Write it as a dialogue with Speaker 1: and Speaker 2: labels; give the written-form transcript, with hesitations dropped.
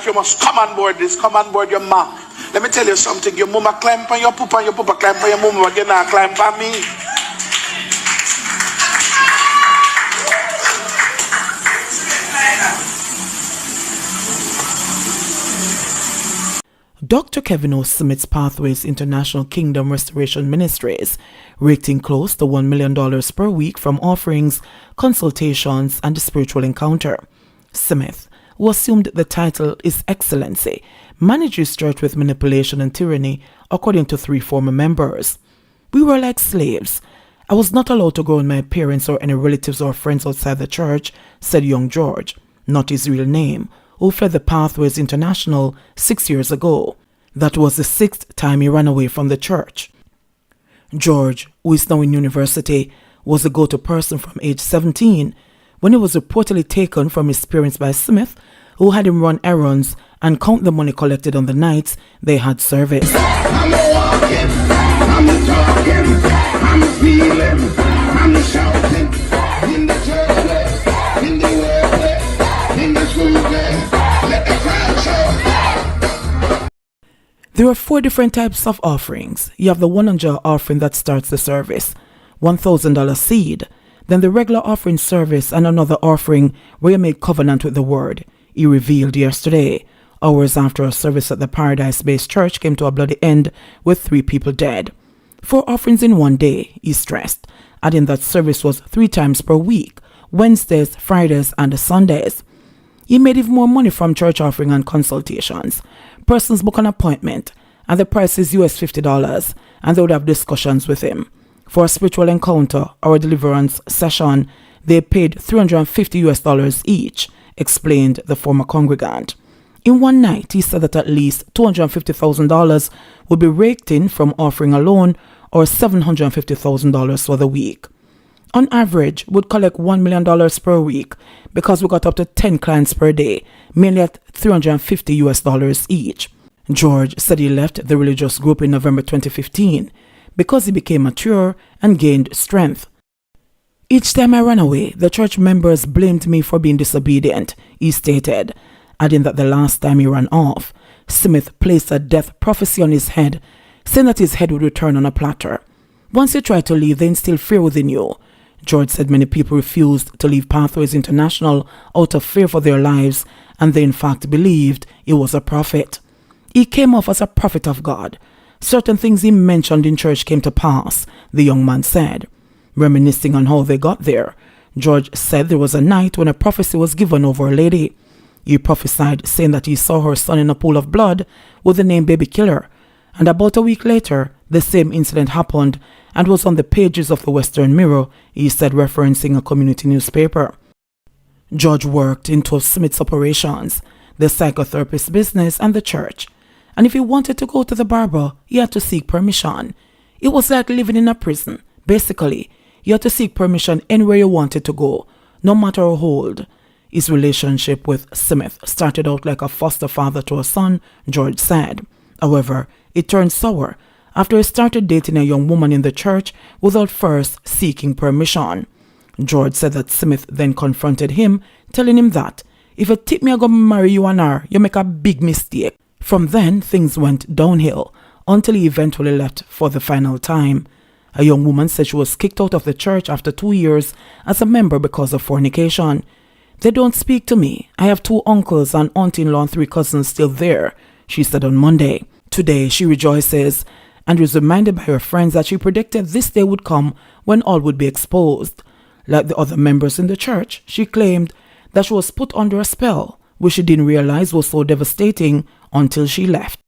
Speaker 1: you must come on board this, come on board your mom. Let me tell you something. Your mama climb on your papa, and your papa climb on your mama, but you not climb on me.
Speaker 2: Dr. Kevin O. Smith's Pathways International Kingdom Restoration Ministries raked in close to $1 million per week from offerings, consultations, and the spiritual encounter. Smith, who assumed the title His Excellency, managed his church with manipulation and tyranny, according to 3 former members. We were like slaves. I was not allowed to go with my parents or any relatives or friends outside the church, said young George, not his real name, who fled the Pathways International 6 years ago. That was the 6th time he ran away from the church. George, who is now in university, was a go-to person from age 17 when he was reportedly taken from his parents by Smith, who had him run errands and count the money collected on the nights they had service.
Speaker 3: I'm walking, I'm talking, I'm feeling, I'm shouting in the church, in the workplace, in the school place. Let the crowd shout.
Speaker 2: There are 4 different types of offerings. You have the $100 offering that starts the service, $1,000 seed, then the regular offering service, and another offering where you make covenant with the word. He revealed yesterday, hours after a service at the Paradise-based church came to a bloody end with 3 people dead. 4 offerings in one day, he stressed, adding that service was 3 times per week, Wednesdays, Fridays, and Sundays. He made even more money from church offering and consultations. Persons book an appointment, and the price is US $50, and they would have discussions with him. For a spiritual encounter or a deliverance session, they paid $350 each, explained the former congregant. In one night, he said that at least $250,000 would be raked in from offering alone, or $750,000 for the week. On average, we'd collect $1 million per week because we got up to 10 clients per day, mainly at $350 each. George said he left the religious group in November 2015 because he became mature and gained strength. Each time I ran away, the church members blamed me for being disobedient, he stated, adding that the last time he ran off, Smith placed a death prophecy on his head, saying that his head would return on a platter. Once you try to leave, they instill fear within you. George said many people refused to leave Pathways International out of fear for their lives, and they in fact believed he was a prophet. He came off as a prophet of God. Certain things he mentioned in church came to pass, the young man said. Reminiscing on how they got there, George said there was a night when a prophecy was given over a lady. He prophesied saying that he saw her son in a pool of blood with the name Baby Killer, and about a week later, the same incident happened and was on the pages of the Western Mirror, he said, referencing a community newspaper. George worked in 2 of Smith's operations, the psychotherapist business and the church, and if he wanted to go to the barber, he had to seek permission. It was like living in a prison. Basically, you had to seek permission anywhere you wanted to go, no matter how old. His relationship with Smith started out like a foster father to a son, George said. However, it turned sour after he started dating a young woman in the church without first seeking permission. George said that Smith then confronted him, telling him that, if you tip me I go marry you and her, you make a big mistake. From then, things went downhill until he eventually left for the final time. A young woman said she was kicked out of the church after 2 years as a member because of fornication. They don't speak to me. I have 2 uncles, an auntie-in-law and 3 cousins still there, she said on Monday. Today, she rejoices and is reminded by her friends that she predicted this day would come when all would be exposed. Like the other members in the church, she claimed that she was put under a spell, which she didn't realize was so devastating until she left.